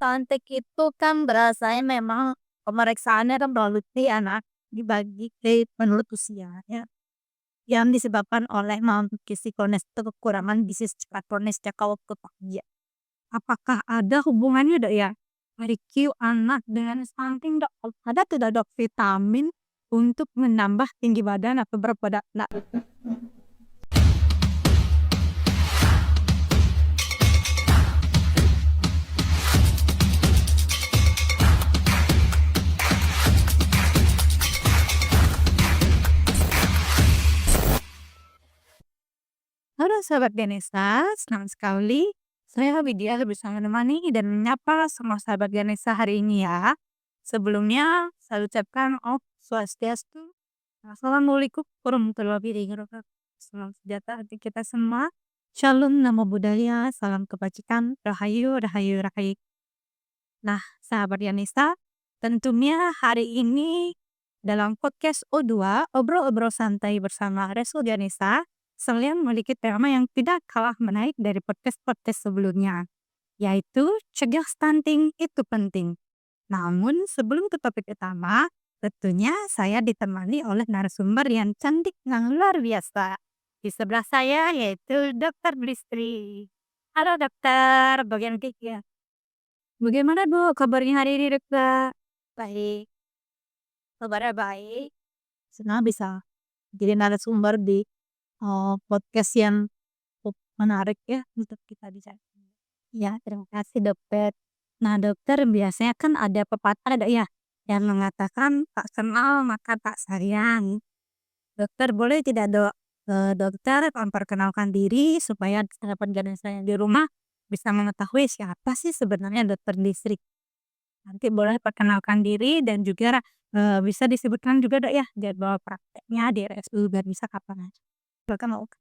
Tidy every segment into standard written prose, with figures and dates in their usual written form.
Stunting itu kan berasanya memang pemeriksaannya kan melalui anak dibagi menurut usianya, yang disebabkan oleh malnutrisi kronis atau kekurangan gizi secara kronis jangka waktu panjang. Apakah ada hubungannya, Dok, ya, dari Q anak dengan stunting, Dok? Ada tidak, Dok, vitamin untuk menambah tinggi badan atau berat badan anak? Halo sahabat Ganesha, senang sekali saya Widya bisa menemani dan menyapa semua sahabat Ganesha hari ini ya. Sebelumnya saya ucapkan Om Swastiastu, Assalamualaikum warahmatullahi wabarakatuh. Salam sejahtera untuk kita semua. Shalom, namo buddhaya, salam kebajikan, rahayu, rahayu, rahayu. Nah, sahabat Ganesha, tentunya hari ini dalam podcast O2, obrol-obrol santai bersama Resul Ganesha, saya memiliki tema yang tidak kalah menarik dari podcast-podcast sebelumnya, yaitu cegah stunting itu penting. Namun sebelum ke topik utama, tentunya saya ditemani oleh narasumber yang cantik yang luar biasa. Di sebelah saya yaitu Dokter Blistri. Halo dokter, bagian ya. Bagaimana Bu kabarnya hari ini dokter? Baik, kabarnya baik. Senang bisa jadi narasumber di podcast yang cukup menarik ya untuk kita bicara. Ya, terima kasih dokter. Nah dokter, biasanya kan ada pepatah Dok ya, yang mengatakan tak kenal maka tak sayang. Dokter boleh tidak Dok, dokter memperkenalkan diri supaya sahabat Ganesha yang di rumah bisa mengetahui siapa sih sebenarnya dokter listrik. Nanti boleh perkenalkan diri dan juga bisa disebutkan juga Dok ya jadwal prakteknya di RSU biar bisa kapan aja. Silakan Dok.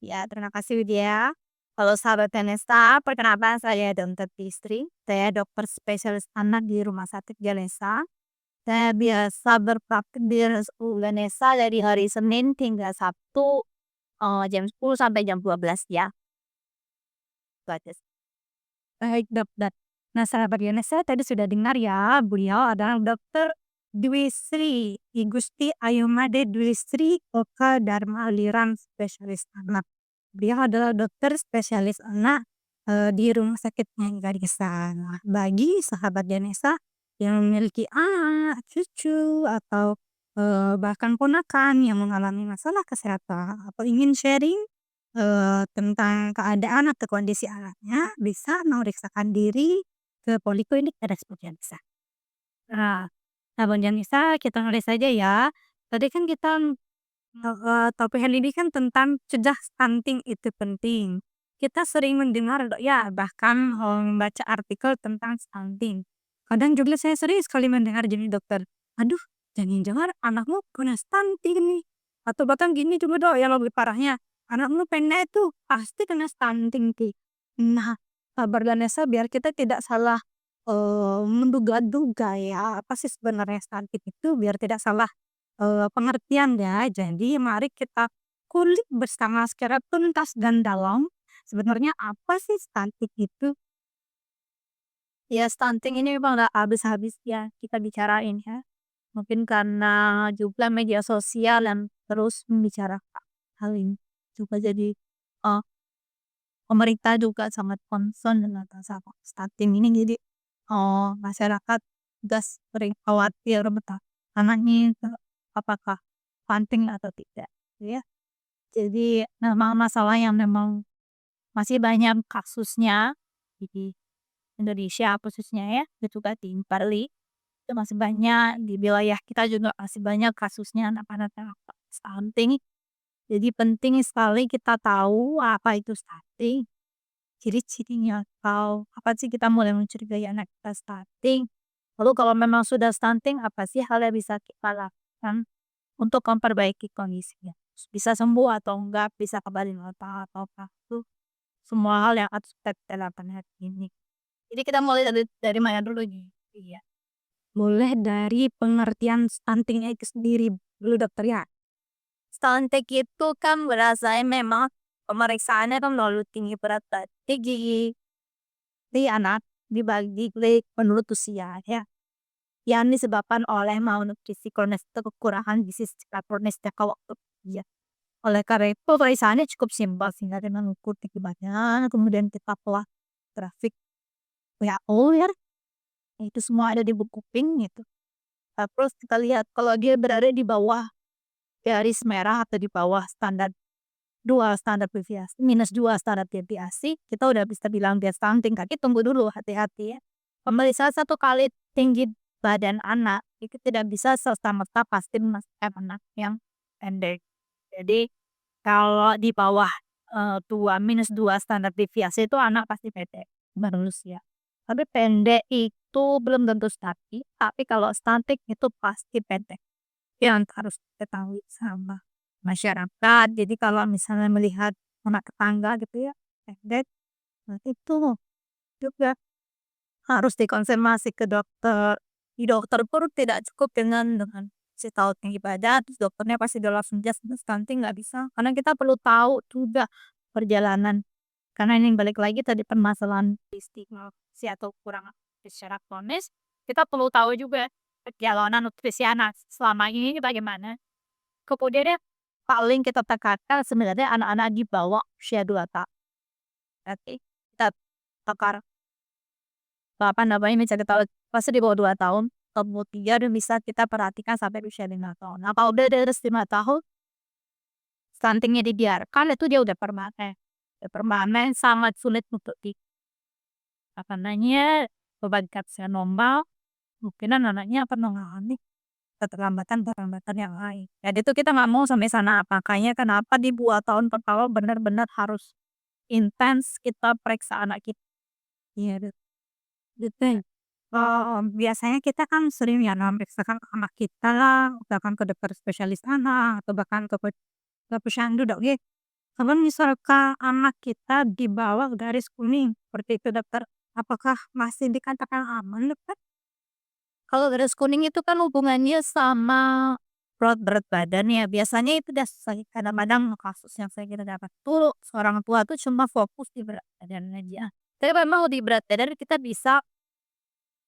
Ya, terima kasih Widya. Kalau sahabat Ganesha, perkenalkan saya Dokter Fitri. Saya dokter spesialis anak di Rumah Sakit Ganesha. Saya biasa berpraktik di RSU Ganesha dari hari Senin hingga Sabtu jam 10 sampai jam 12 ya. Itu aja sih. Baik dokter. Nah sahabat Ganesha tadi sudah dengar ya, beliau adalah Dokter Dwi Sri Igusti Ayumade Dwi Sri Oka Dharma Aliran spesialis anak. Beliau adalah dokter spesialis anak di Rumah Sakit Ganesha. Nah, bagi sahabat Ganesha yang memiliki anak, cucu, atau bahkan ponakan yang mengalami masalah kesehatan atau ingin sharing tentang keadaan atau kondisi anaknya, bisa memeriksakan diri ke Poliklinik RSUD Ganesha. Nah, sahabat Ganesha kita mulai saja ya. Tadi kan kita topik hari ini kan tentang cegah stunting itu penting. Kita sering mendengar Dok ya, bahkan membaca artikel tentang stunting. Kadang juga saya sering sekali mendengar gini dokter, aduh jangan-jangan anakmu kena stunting nih. Atau bahkan gini juga Dok yang lebih parahnya, anakmu pendek itu pasti kena stunting Ki. Nah, sahabat Ganesha biar kita tidak salah menduga-duga ya, apa sih sebenarnya stunting itu biar tidak salah pengertian ya. Jadi mari kita kulik bersama secara tuntas dan dalam, sebenarnya apa sih stunting itu? Ya stunting ini memang nggak habis-habis ya kita bicarain ya. Mungkin karena juga media sosial yang terus membicarakan hal ini. Juga jadi pemerintah juga sangat concern dengan masalah stunting ini. Jadi masyarakat juga sering khawatir betapa anaknya itu apakah stunting atau tidak, gitu ya. Jadi memang masalah yang memang masih banyak kasusnya di Indonesia khususnya ya, dan juga di Bali, itu masih banyak, di wilayah kita juga masih banyak kasusnya anak-anak yang stunting. Jadi penting sekali kita tahu apa itu stunting, ciri-cirinya, atau kapan sih kita mulai mencurigai anak kita stunting. Lalu kalau memang sudah stunting, apa sih hal yang bisa kita lakukan untuk memperbaiki kondisinya? Bisa sembuh atau enggak, bisa kembali normal atau apa, itu semua hal yang harus kita lakukan hari ini. Jadi kita mulai dari mana dulu nih? Iya. Mulai dari pengertian stunting itu sendiri dulu dokter ya. Stunting itu kan berasanya memang pemeriksaannya kan melalui tinggi berat badan, tinggi di anak dibagi menurut usia ya, yang disebabkan oleh malnutrisi kronis atau kekurangan gizi secara kronis jangka waktu ya. Oleh karena itu pemeriksaannya cukup simpel sehingga dengan mengukur tinggi badan, kemudian kita pola grafik WHO ya, itu semua ada di buku pink gitu. Terus kita lihat kalau dia berada di bawah garis merah atau di bawah standar deviasi, -2 standar deviasi, kita udah bisa bilang dia stunting. Tapi tunggu dulu, hati-hati ya. Pemeriksaan 1 kali tinggi badan anak itu tidak bisa serta-merta pasti memastikan anak yang pendek. Jadi kalau di bawah, 2 standar deviasi itu anak pasti pendek, manusia. Tapi pendek itu belum tentu stunting, tapi kalau stunting itu pasti pendek. Yang harus diketahui sama masyarakat. Jadi kalau misalnya melihat anak tetangga gitu ya, pendek, nah itu juga harus dikonfirmasi ke dokter. Di dokter pun tidak cukup dengan kasih tahu tinggi badan, terus dokternya pasti udah langsung jas stunting, nggak bisa. Karena kita perlu tahu juga perjalanan. Karena ini balik lagi tadi permasalahan di stigma nutrisi atau kurang secara kronis, kita perlu tahu juga perjalanan nutrisi anak selama ini bagaimana. Kemudian yang paling kita tekankan sebenarnya anak-anak di bawah usia 2 tahun. Berarti kita takar apa namanya, mencari tahu pasti di bawah 2 tahun, kemudian bisa kita perhatikan sampai usia 5 tahun. Nah, kalau udah di atas 5 tahun, stunting-nya dibiarkan, itu dia udah permanen. Udah permanen, sangat sulit untuk apa namanya, kembalikan usia normal, kemungkinan anaknya akan mengalami keterlambatan-keterlambatan yang lain. Dan itu kita nggak mau sampai sana, makanya kenapa di 2 tahun pertama benar-benar harus intens kita periksa anak kita. Iya, betul. Biasanya kita kan sering ya memeriksakan anak kita lah, bahkan ke dokter spesialis anak, atau bahkan ke posyandu dok ya. Kalau misalkan anak kita di bawah garis kuning, seperti itu dokter, apakah masih dikatakan aman dokter? Kalau garis kuning itu kan hubungannya sama berat badan ya, biasanya itu udah selesai. Kadang-kadang kasus yang saya kira dapat tuh, seorang tua tuh cuma fokus di berat badan aja. Tapi memang di berat badan kita bisa,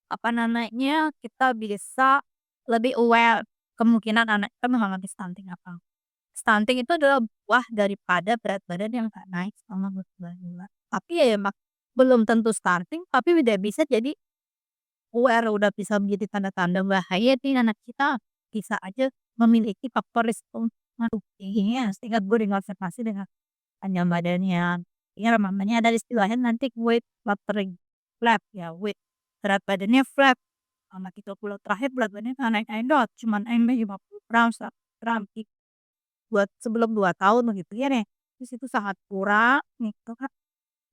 apa namanya, kita bisa lebih aware kemungkinan anak kita mengalami stunting apa. Stunting itu adalah buah daripada berat badan yang nggak naik selama berbulan-bulan. Tapi ya belum tentu stunting, tapi udah bisa jadi aware, udah bisa menjadi tanda-tanda bahaya nih anak kita bisa aja memiliki faktor risiko tingginya sehingga gue konservasi dengan panjang badannya. Ya namanya ada istilahnya nanti weight fluttering flap ya, weight berat badannya flap. Anak itu pulau terakhir berat badannya nggak naik-naik dot, cuman naik 50 gram, 100 gram buat sebelum 2 tahun begitu ya nih. Terus itu sangat kurang gitu kan.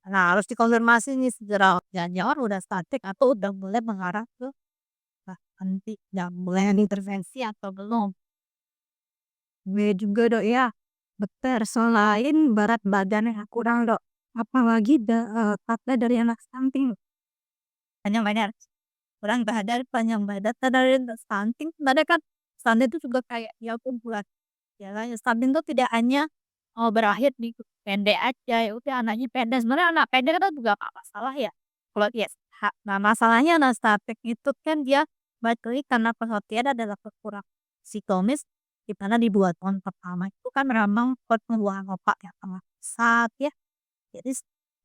Nah harus dikonfirmasi nih segera, jangan-jangan udah statik atau udah mulai mengarah ke nanti udah mulai ada intervensi atau belum. Gue juga Dok ya, betul selain berat badan yang kurang Dok, apalagi tanda dari anak stunting, panjang badan, kurang badan, panjang badan, tanda dari anak stunting sebenarnya kan stunting itu juga kayak ya ampun buat jalannya stunting itu tidak hanya, berakhir di pendek aja, ya udah anaknya pendek, sebenarnya anak pendek itu juga nggak masalah ya, kalau dia sehat. Nah masalahnya anak stunting itu kan dia balik lagi karena perhatian adalah kekurangan psikologis, di mana di 2 tahun pertama itu kan memang pertumbuhan otak yang sangat pesat ya. Jadi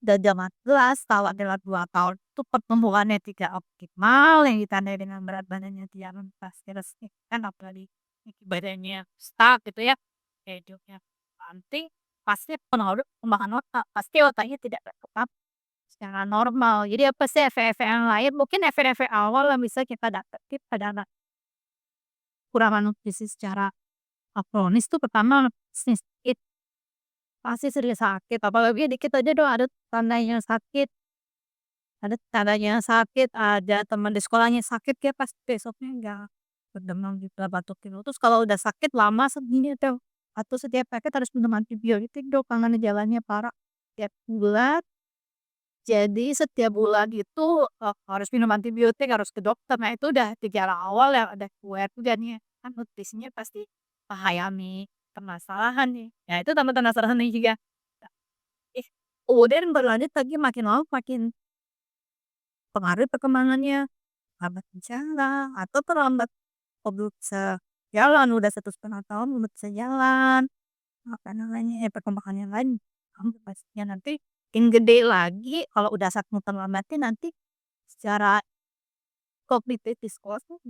udah zaman jelas kalau adalah 2 tahun itu pertumbuhannya tidak optimal yang ditandai dengan berat badannya tidak pasti resmi kan, apalagi tinggi badannya stuck gitu ya, kayak hidupnya panting, pasti pengaruh perkembangan otak, pasti otaknya tidak berkembang secara normal. Jadi apa sih efek-efek yang lain, mungkin efek-efek awal yang bisa kita dapetin pada anak kekurangan nutrisi secara kronis tuh pertama sakit, pasti sering sakit, apalagi dikit aja dong ada tandanya sakit, ada teman di sekolahnya sakit, dia pasti besoknya enggak berdemam juga, batuk pilek. Terus kalau udah sakit lama segini tuh, atau setiap paket harus minum antibiotik dong karena gejalanya parah tiap bulan. Jadi setiap bulan itu, harus minum antibiotik, harus ke dokter. Nah itu udah gejala awal yang ada kuat juga nih, kan nutrisinya pasti mengalami permasalahan nih. Ya itu tambah permasalahan nih juga. Ih, kemudian berlanjut lagi makin lama makin mempengaruhi perkembangannya, lambat bicara atau terlambat belum bisa jalan, udah 1,5 tahun belum bisa jalan, perkembangan yang lain pastinya nanti makin gede lagi kalau udah saking terlambatnya nanti secara kognitif di sekolah tuh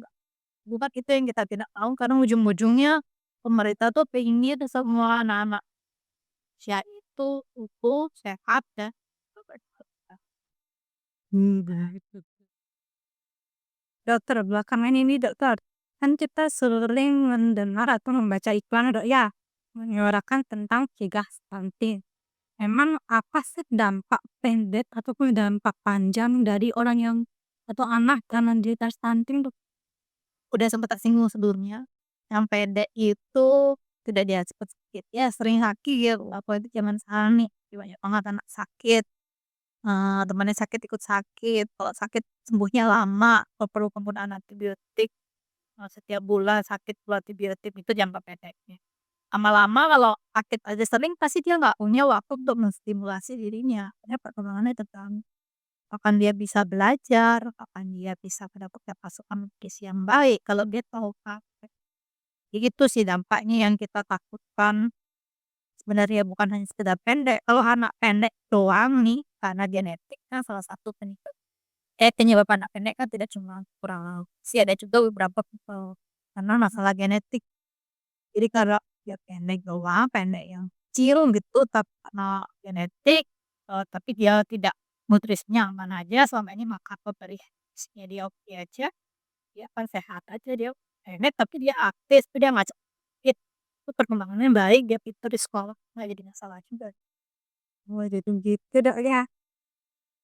bukan itu yang kita tidak tahu karena ujung-ujungnya pemerintah tuh pengen semua anak-anak usia itu tumbuh sehat dan begitu. Dokter, belakangan ini dokter, kan kita sering mendengar atau membaca iklan Dok ya, menyuarakan tentang cegah stunting. Emang apa sih dampak pendek ataupun dampak panjang dari orang yang atau anak karena menderita stunting Dok? Udah sempat tersinggung sebelumnya, yang pendek itu tidak dia cepet sakit, ya sering sakit, apalagi zaman sekarang nih, banyak banget anak sakit. Temannya sakit ikut sakit, kalau sakit sembuhnya lama, kalau perlu penggunaan antibiotik, setiap bulan sakit perlu antibiotik, itu jangka pendeknya. Lama-lama kalau sakit aja sering, pasti dia nggak punya waktu untuk menstimulasi dirinya, akhirnya perkembangannya terganggu. Kapan dia bisa belajar, kapan dia bisa mendapatkan asupan gizi yang baik, kalau dia tahu praktek. Itu sih dampaknya yang kita takutkan. Sebenarnya bukan hanya sekedar pendek, kalau anak pendek doang nih, karena genetik kan salah satu penyebab anak pendek kan tidak cuma kurang sih, ada juga beberapa karena masalah genetik. Jadi kalau dia pendek doang, pendek yang kecil gitu, tapi karena genetik, tapi dia tidak nutrisinya aman aja, selama ini makan nutrisinya dia oke aja, dia akan sehat aja, dia pendek tapi dia aktif, tapi dia nggak sakit, itu perkembangannya baik, dia pintar di sekolah, nggak jadi masalah juga. Oh jadi gitu Dok ya.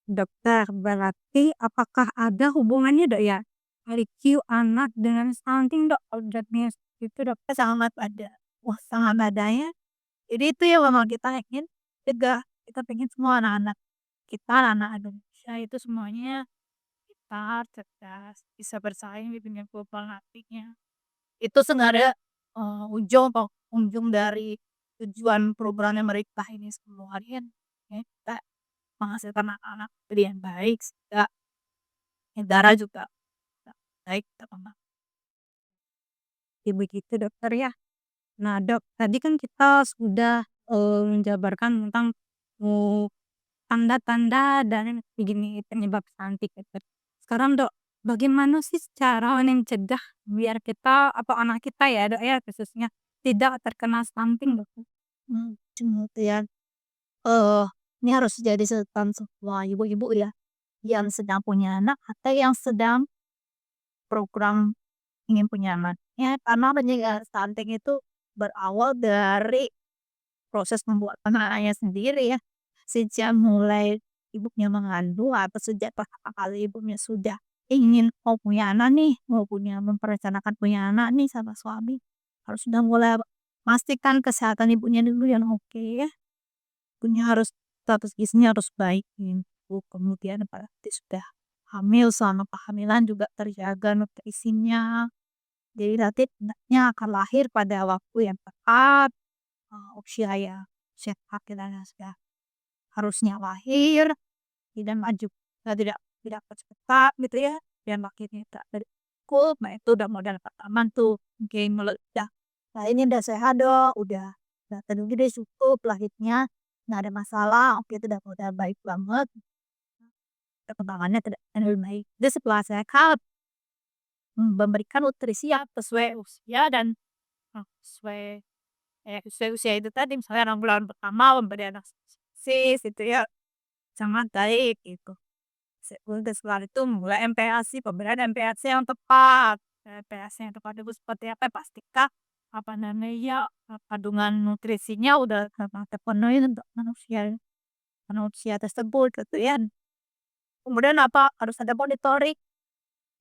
Dokter, berarti apakah ada hubungannya Dok ya, IQ anak dengan stunting Dok? Kalau dilihatnya itu Dok, sangat ada. Wah sangat adanya. Jadi itu yang memang kita ingin cegah. Kita pengen semua anak-anak kita, anak Indonesia itu semuanya pintar, cerdas, bisa bersaing di dunia global nantinya. Itu sebenarnya, ujung dari tujuan programnya mereka ini semua kan, ya kita menghasilkan anak-anak yang baik sehingga negara juga baik berkembang. Ya begitu dokter ya. Nah Dok, tadi kan kita sudah, menjabarkan tentang, eee, tanda-tanda dan begini penyebab stunting gitu. Sekarang Dok, bagaimana sih cara mencegah biar kita atau anak kita ya Dok ya khususnya, tidak terkena stunting Dok? Kemudian, eee, ini harus jadi catatan semua ibu-ibu ya, yang sedang punya anak atau yang sedang program ingin punya anak. Ya karena pencegahan stunting itu berawal dari proses pembuatan anaknya sendiri ya. Sejak mulai ibunya mengandung atau sejak pertama kali ibunya sudah ingin mau punya anak nih, mau memperencanakan punya anak nih sama suami, harus sudah mulai pastikan kesehatan ibunya dulu yang oke ya. Ibunya harus status gizinya harus baik gitu, kemudian berarti sudah hamil, selama kehamilan juga terjaga nutrisinya. Jadi nanti anaknya akan lahir pada waktu yang tepat, usia yang sehat dan sudah harusnya lahir, tidak maju, tidak tidak kecepatan gitu ya, dan lahirnya tak cukup, nah itu udah modal pertama tuh, oke meledak. Nah ini udah sehat dong, udah terduga deh cukup lahirnya, nggak ada masalah, oke itu udah modal baik banget, perkembangannya tidak lebih baik. Jadi setelah sehat, memberikan nutrisi yang sesuai usia dan, sesuai usia-usia itu tadi, misalnya 6 bulan pertama memberi ASI gitu ya, sangat baik gitu. Udah setelah itu mulai MPASI, pemberian MPASI yang tepat. MPASI yang tepat itu seperti apa, pastikan kandungan nutrisinya udah terpenuhi untuk manusia manusia tersebut gitu ya. Kemudian harus ada monitoring,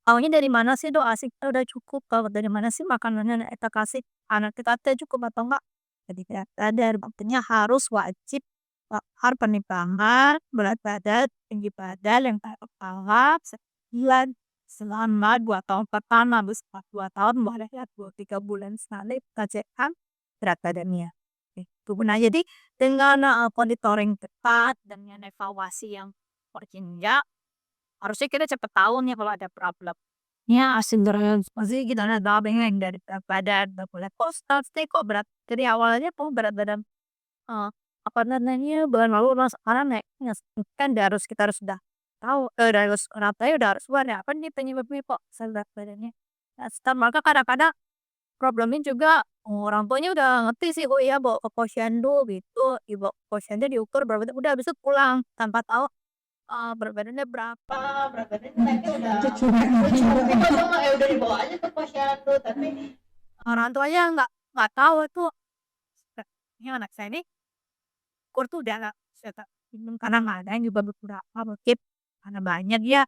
awalnya dari mana sih Dok, ASI kita udah cukup, kalau dari mana sih makanan yang kita kasih anak kita teh cukup atau enggak? Jadi tidak sadar, makanya harus wajib harus penimbangan berat badan, tinggi badan, yang kepala, sebulan selama 2 tahun pertama, terus setelah 2 tahun boleh ya 2, 3 bulan sekali kita cekkan berat badannya. Itu. Nah jadi dengan, monitoring ketat dan dengan evaluasi yang berjenjang, harusnya kita cepet tahu nih kalau ada problem. Ya, segera pasti kita ada yang dari berat badan, nggak boleh kok stay kok berat dari awalnya kok berat badan, eee, apa namanya, bulan lalu sekarang naiknya, kan kita harus udah tahu, harus orang tuanya udah harus aware ya, apa nih penyebabnya kok berat badannya. Nah, maka kadang-kadang problemnya juga orang tuanya udah ngerti sih, oh iya bawa ke posyandu gitu, dibawa ke posyandu diukur berat badan, udah habis itu pulang tanpa tahu, berat badannya berapa, berat badannya naiknya udah udah dibawa aja ke posyandu, tapi orang tuanya nggak tahu tuh, ini anak saya ini ukur tuh udah nggak bisa minum karena nggak ada yang juga beberapa mungkin karena banyak ya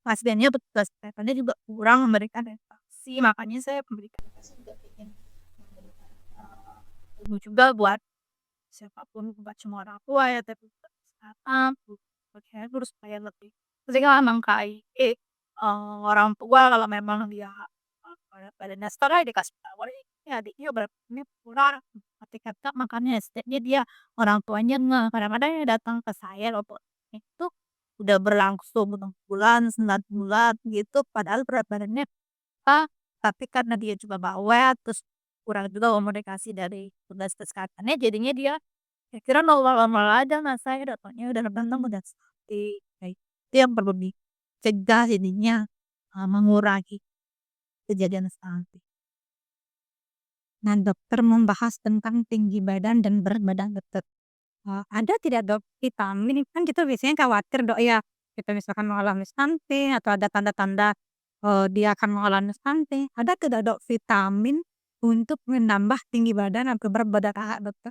pasiennya, petugas kesehatannya juga kurang memberikan edukasi, makanya saya memberikan edukasi juga ingin memberikan, ilmu juga buat siapapun, buat semua orang tua ya, tapi juga kesehatan, terus supaya lebih ketika memang KIE, orang tua kalau memang dia, badannya setara ya dikasih tahu, "Ini adiknya berat ini kurang," ketika Kak makannya setidaknya dia orang tuanya ngeh, kadang-kadang yang datang ke saya walaupun itu udah berlangsung 6 bulan, 9 bulan gitu, padahal berat badannya A, tapi karena dia juga bawel, terus kurang juga komunikasi dari petugas kesehatannya, jadinya dia ya kira normal-normal aja, Mas, saya datangnya udah berantem, udah sakit, kayak itu yang perlu dicegah jadinya, mengurangi kejadian stunting. Nah, dokter membahas tentang tinggi badan dan berat badan dokter. Ada tidak Dok, vitamin kan kita biasanya khawatir Dok ya, kita misalkan mengalami stunting atau ada tanda-tanda, dia akan mengalami stunting, ada tidak Dok vitamin untuk menambah tinggi badan atau berat badan Kakak, Dokter?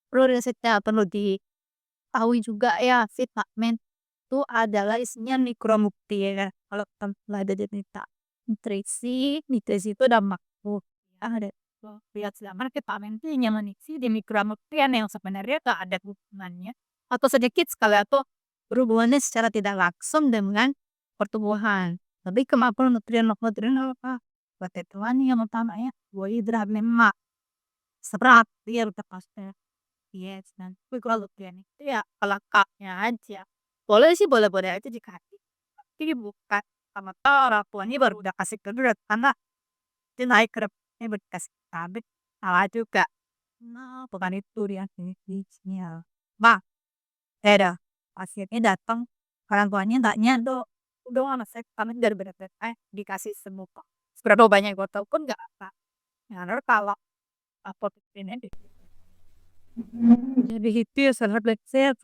Prinsipnya perlu diketahui juga ya, vitamin itu adalah isinya mikromukti ya kan, kalau kita ada cerita nutrisi, nutrisi itu ada makro ya, ada lihat sedangkan vitamin itu hanya mengisi di mikronuktrien yang sebenarnya tak ada hubungannya atau sedikit sekali atau berhubungannya secara tidak langsung dengan pertumbuhan. Tapi kemampuan nutrien-nutrien apa? Buat ituan yang utamanya karbohidrat, lemak, serat, ya udah pasti. Yes, dan tapi kalau nutrien itu ya pelengkapnya aja. Boleh sih, boleh-boleh aja dikasih, tapi bukan tahu orang tuanya baru udah kasih ke karena dia naik ke depannya baru dikasih cabai, salah juga. Nah, bukan itu dia definisinya. Nah, beda, pasiennya datang, orang tuanya tanya, "Dok, udah anak saya kemarin dari berat badan dikasih semua, seberapa banyak botol pun nggak apa." Nah, kalau proteinnya jadi itu ya sangat saya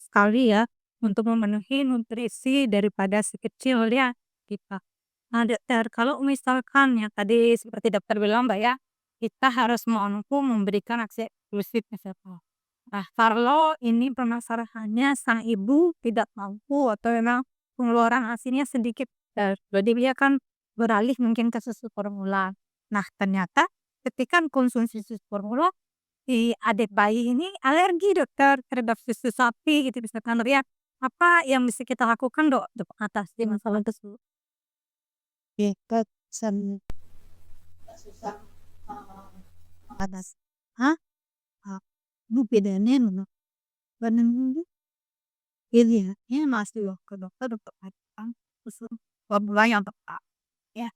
sekali ya, untuk memenuhi nutrisi daripada si kecil ya, kita. Nah dokter, kalau misalkan yang tadi seperti dokter bilang Mbak ya, kita harus mampu memberikan akses eksklusif ke siapa. Nah kalau ini permasalahannya sang ibu tidak mampu atau memang pengeluaran ASINnya sedikit, jadi dia kan beralih mungkin ke susu formula. Nah ternyata ketika konsumsi susu formula si adik bayi ini alergi dokter terhadap susu sapi gitu misalkan ya, apa yang bisa kita lakukan Dok untuk mengatasi masalah tersebut? Dekat sen susah, panas. Hah? Ah, bu bedanya mana? Bener ini ya, ini masih loh ke dokter untuk mengatakan susu formula yang tepat ya.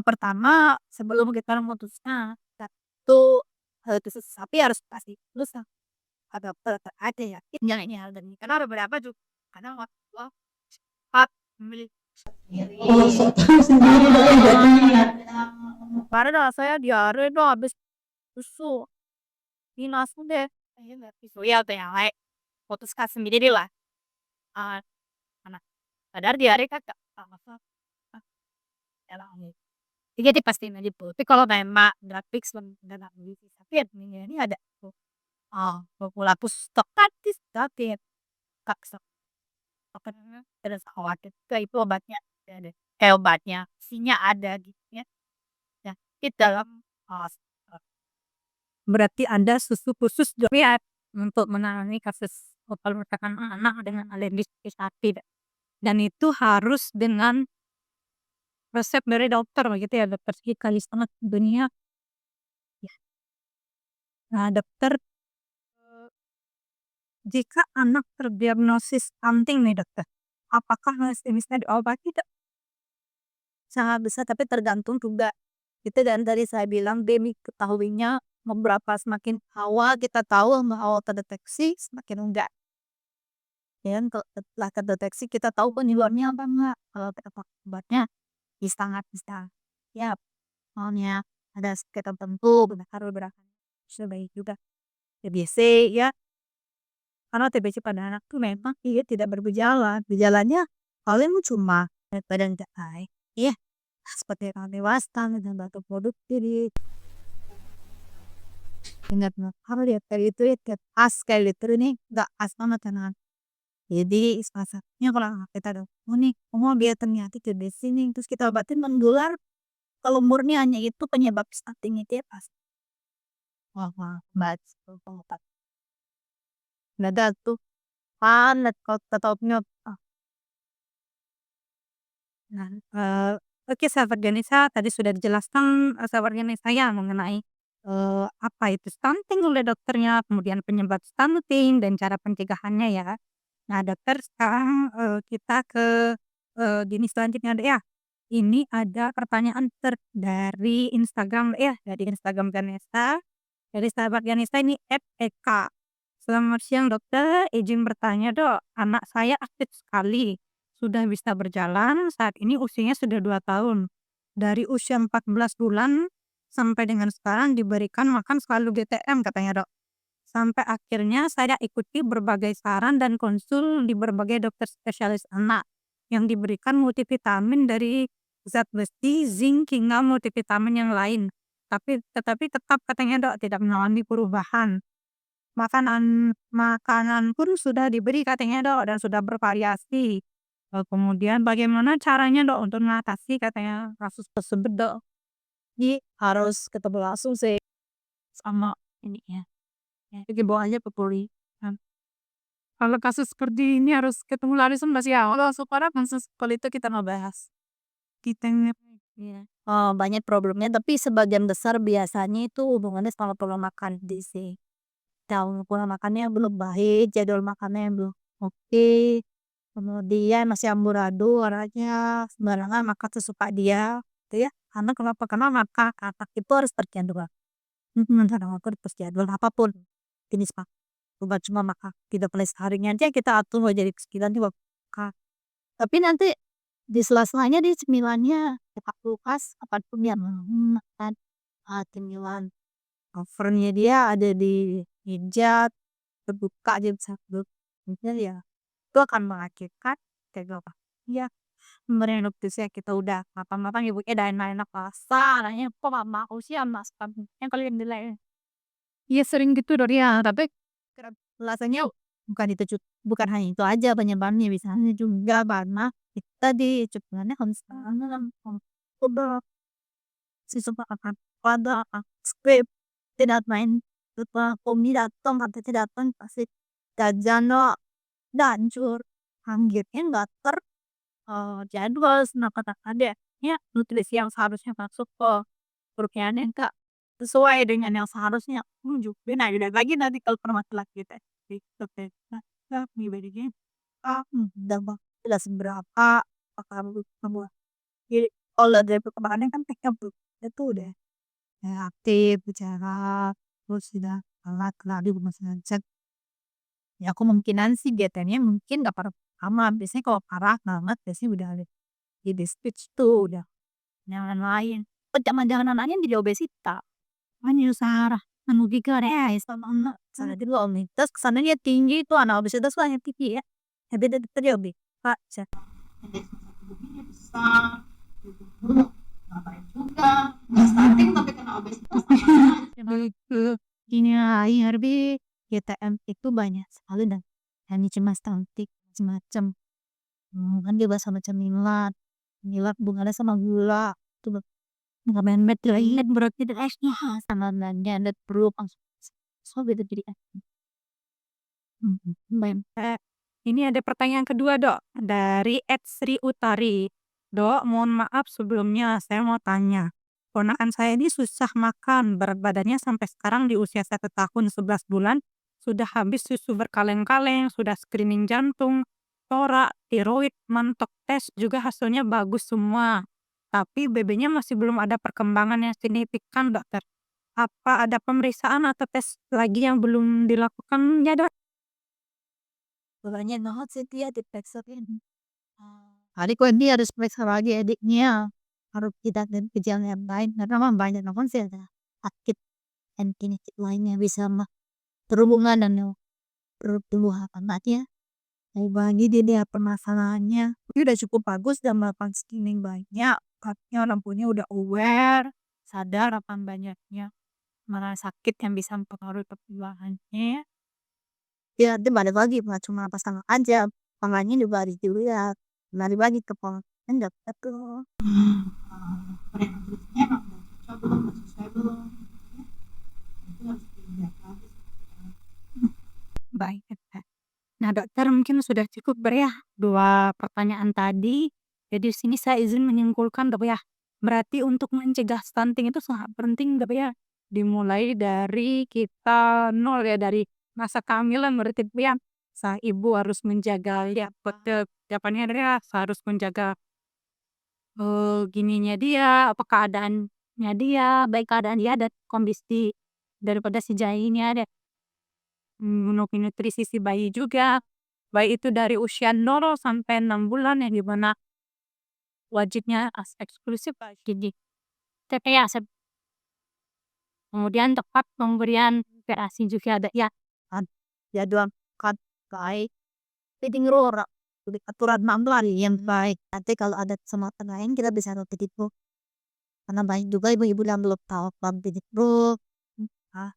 Pertama sebelum kita memutuskan kita tuh, susu sapi harus pasti dulu ada ada yakin nggak ini hal ini, karena ada beberapa juga kadang orang tua cepat memilih sendiri. Oh, so tahu sendiri dong jadinya. Padahal saya diare dong habis susu, ini langsung deh, "Ayo nggak susu ya atau yang lain, putuskan sendiri lah." Eee, anak padahal diare kan nggak apa-apa, jadi pastiin aja tuh, tapi kalau memang nggak fix dan nggak bisa, tapi ya ini ada tuh, formula stok gratis tapi Kak, apa namanya, tidak usah khawatir juga itu obatnya ada, obatnya, isinya ada gitu ya. Nah, dalam, berarti ada susu khusus dok ya, untuk menangani kasus kalau misalkan anak dengan alergi sapi dan itu harus dengan resep dari dokter begitu ya, dokter spesialis dunia ya. Nah dokter, jika anak terdiagnosis stunting nih dokter, apakah masih bisa diobati? Sangat besar, tapi tergantung juga. Itu dan tadi saya bilang demi ketahuinya beberapa semakin awal kita tahu, awal terdeteksi, semakin enggak. Ya kan, kalau setelah terdeteksi kita tahu penyebabnya apa enggak. Kalau obatnya ya sangat bisa. Ya, soalnya ada sakit tertentu, benar beberapa sebaik juga TBC ya. Karena TBC pada anak tuh memang dia tidak bergejala. Gejalanya paling cuma berat badan nggak naik. Iya, seperti orang dewasa dan batuk produktif. Ingat nggak? Kalau lihat kayak itu ya kayak pas kayak gitu ini nggak pas banget kan. Jadi salah kalau kita ada, oh nih, oh dia ternyata TBC nih, terus kita obatin mendular. Kalau murni hanya itu penyebab stunting itu ya pas. Wah, wah, banget obat. Nggak ada tuh, panas kalau tetapnya. Nah, oke sahabat Ganesha, tadi sudah dijelaskan, sahabat Ganesha ya mengenai, apa itu stunting oleh dokternya, kemudian penyebab stunting dan cara pencegahannya ya. Nah dokter sekarang, kita ke, gini selanjutnya Dek ya. Ini ada pertanyaan dari Instagram Dek ya, dari Instagram Ganesha, dari sahabat Ganesha ini @eka. "Selamat siang dokter, izin bertanya Dok, anak saya aktif sekali. Sudah bisa berjalan, saat ini usianya sudah 2 tahun. Dari usia 14 bulan sampai dengan sekarang diberikan makan selalu DTM katanya, Dok. Sampai akhirnya saya ikuti berbagai saran dan konsul di berbagai dokter spesialis anak yang diberikan multivitamin dari zat besi, zinc, hingga multivitamin yang lain. Tetapi tetap katanya, Dok, tidak mengalami perubahan. Makanan pun sudah diberi katanya, Dok, dan sudah bervariasi. Kemudian bagaimana caranya, Dok, untuk mengatasi katanya kasus tersebut, Dok? Jadi harus ketemu langsung sih sama ini ya, dibawa aja ke polisi. Kalau kasus seperti ini harus ketemu langsung Mas ya, kalau supaya kasus kalau itu kita nggak bahas. Kita iya. Banyak problemnya, tapi sebagian besar biasanya itu hubungannya sama pola makan sih. Tahu pola makannya belum baik, jadwal makannya belum oke, kemudian masih amburadul orangnya, sembarangan makan sesuka dia, gitu ya. Karena makan anak itu harus terjadwal. Karena aku terjadwal apapun jenis bukan cuma makan 3 kali seharinya aja kita atur mau jadi sekitar juga makan. Tapi nanti di sela-selanya di cemilannya buka kulkas apapun dia mau makan, cemilan cover-nya dia ada di meja terbuka aja bisa mungkin ya itu akan mengakibatkan kayak apa ya memberi notice ya kita udah mapan-mapan ibunya udah enak-enak rasa anaknya kok nggak mau sih sama yang kalian nilai. Iya sering gitu Dok ya, tapi rasanya bukan itu bukan hanya itu aja penyebabnya, misalnya juga karena itu tadi cukupannya konstan, udah siswa akan pada skrip tidak main setelah Umi datang katanya datang pasti jajan Dok, udah hancur, akhirnya nggak jadwal sama kata adeknya nutrisi yang seharusnya masuk ke perutnya Kak, sesuai dengan yang seharusnya, nah udah lagi nanti kalau permasalahan kita gitu deh. Nah, pribadinya, dampak tidak seberapa, kamu semua jadi kalau dari perkembangannya kan mereka itu udah aktif, bicara, terus sudah alat lari masih ngecek, ya kemungkinan sih GTM-nya mungkin nggak parah sama, biasanya kalau parah banget biasanya udah ada jadi speech tuh, udah yang lain-lain. Jangan-jangan anaknya jadi obesitas. Makanya Sarah, anu juga deh sama sana dulu Om, terus kesananya tinggi tuh anak obesitas tuh hanya tinggi ya. Beda dokter ya Obi, Kak, besar, ngapain juga, nggak stunting tapi kena obesitas. Ini IRB, GTM itu banyak sekali dan hanya cuma stunting macam-macam. Kan dia bahasa macam milat hubungannya sama gula, tuh nggak main-main lagi berarti esnya sama nanya dan perlu langsung so beda jadi main. Ini ada pertanyaan kedua Dok, dari Sri Utari. Dok, mohon maaf sebelumnya saya mau tanya. Ponakan saya ini susah makan, berat badannya sampai sekarang di usia 1 tahun 11 bulan, sudah habis susu berkaleng-kaleng, sudah screening jantung, tora, tiroid, mentok tes juga hasilnya bagus semua. Tapi BB-nya masih belum ada perkembangan yang signifikan, dokter. Apa ada pemeriksaan atau tes lagi yang belum dilakukan ya, Dok? Banyak banget sih dia diperiksain. Hari kok dia harus periksa lagi adiknya. Harus tidak dan gejala yang lain. Karena memang banyak banget sih ada sakit dan penyakit lainnya bisa berhubungan dengan pertumbuhan anaknya. Mau bagi dia permasalahannya. Ini udah cukup bagus dan melakukan screening banyak. Katanya orang punya udah aware, sadar apa banyaknya mana sakit yang bisa mempengaruhi pertumbuhannya. Ya, dia balik lagi bukan cuma pasangan aja, tangannya juga harus dilihat. Balik lagi ke pengen dapet tuh. Baik, Dokter. Nah, dokter mungkin sudah cukup ya 2 pertanyaan tadi. Jadi di sini saya izin menyimpulkan Dok ya, berarti untuk mencegah stunting itu sangat penting Dok ya. Dimulai dari kita nol ya, dari masa kehamilan berarti Dok ya. Sang ibu harus menjaga ya betul, jawabannya adalah harus menjaga, gininya dia, apa keadaannya dia, baik keadaan dia dan kondisi daripada si janinnya ada. Memenuhi nutrisi si bayi juga, baik itu dari usia 0 sampai 6 bulan yang di mana wajibnya eksklusif gizi TPA kemudian tepat pemberian ASI juga ada ya, Jadwal cut baik. Feeding rule aturan manual yang baik. Nanti kalau ada kesempatan lain kita bisa rutin itu. Karena banyak juga ibu-ibu yang belum tahu apa feeding rule.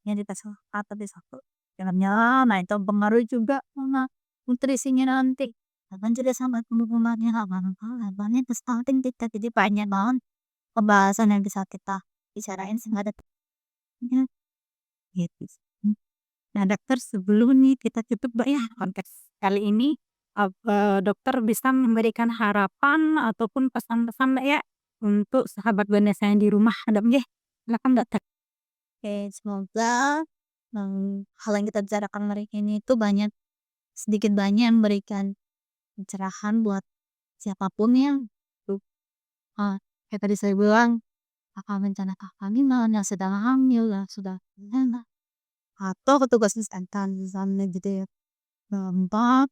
Yang dikasih kata di satu. Jangannya, nah itu mempengaruhi juga sama nutrisinya nanti. Kan juga sama penggunaannya banyak stunting kita jadi banyak banget pembahasan yang bisa kita bicarain sehingga ada gitu sih. Nah dokter sebelum nih kita tutup Mbak ya podcast kali ini, dokter bisa memberikan harapan ataupun pesan-pesan Mbak ya, untuk sahabat Ganesha yang di rumah ada nggih? Silakan dokter. Oke, semoga hal yang kita bicarakan hari ini itu sedikit banyak memberikan pencerahan buat siapapun yang tuh, kayak tadi saya bilang akan rencana kehamilan yang sedang hamil yang sudah atau petugas kesehatan misalnya gitu ya. Dampak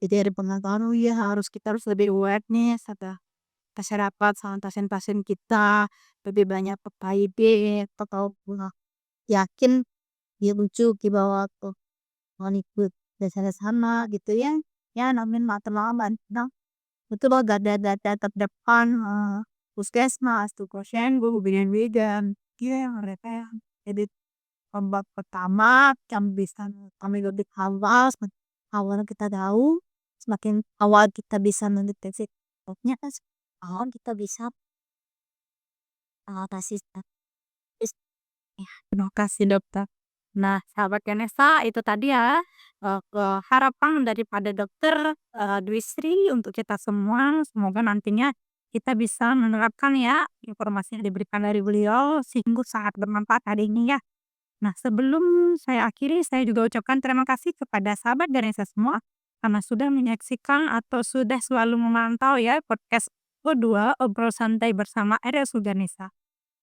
jadi ada pengaruh ya kita harus lebih awareness ada masyarakat sama pasien-pasien kita lebih banyak PPID atau yakin dia lucu di bawah tuh mau ikut dasar sama gitu ya. Ya namin matematika nah itu loh data terdepan puskesmas tuh posyandu bidan iya mereka yang jadi obat pertama yang bisa kami lebih awal semakin awal kita tahu semakin awal kita bisa mendeteksi pokoknya kan awal kita bisa atasi ya. Terima kasih dokter. Nah sahabat Ganesha itu tadi ya, harapan daripada dokter, Dwi Sri untuk kita semua semoga nantinya kita bisa menerapkan ya informasi yang diberikan dari beliau sungguh sangat bermanfaat hari ini ya. Nah, sebelum saya akhiri, saya juga ucapkan terima kasih kepada sahabat Ganesha semua karena sudah menyaksikan atau sudah selalu memantau ya podcast kedua obrol santai bersama RSU Ganesha.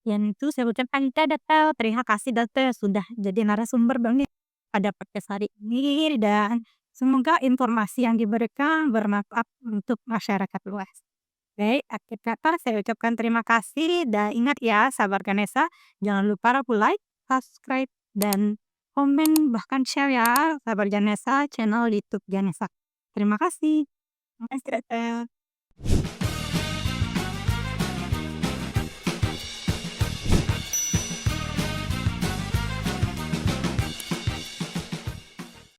Yang itu saya ucapkan dokter, terima kasih dokter sudah jadi narasumber banget pada podcast hari ini dan semoga informasi yang diberikan bermanfaat untuk masyarakat luas. Baik, akhir kata saya ucapkan terima kasih dan ingat ya sahabat Ganesha, jangan lupa like, subscribe, dan komen bahkan share ya sahabat Ganesha channel YouTube Ganesha. Terima kasih. Mas,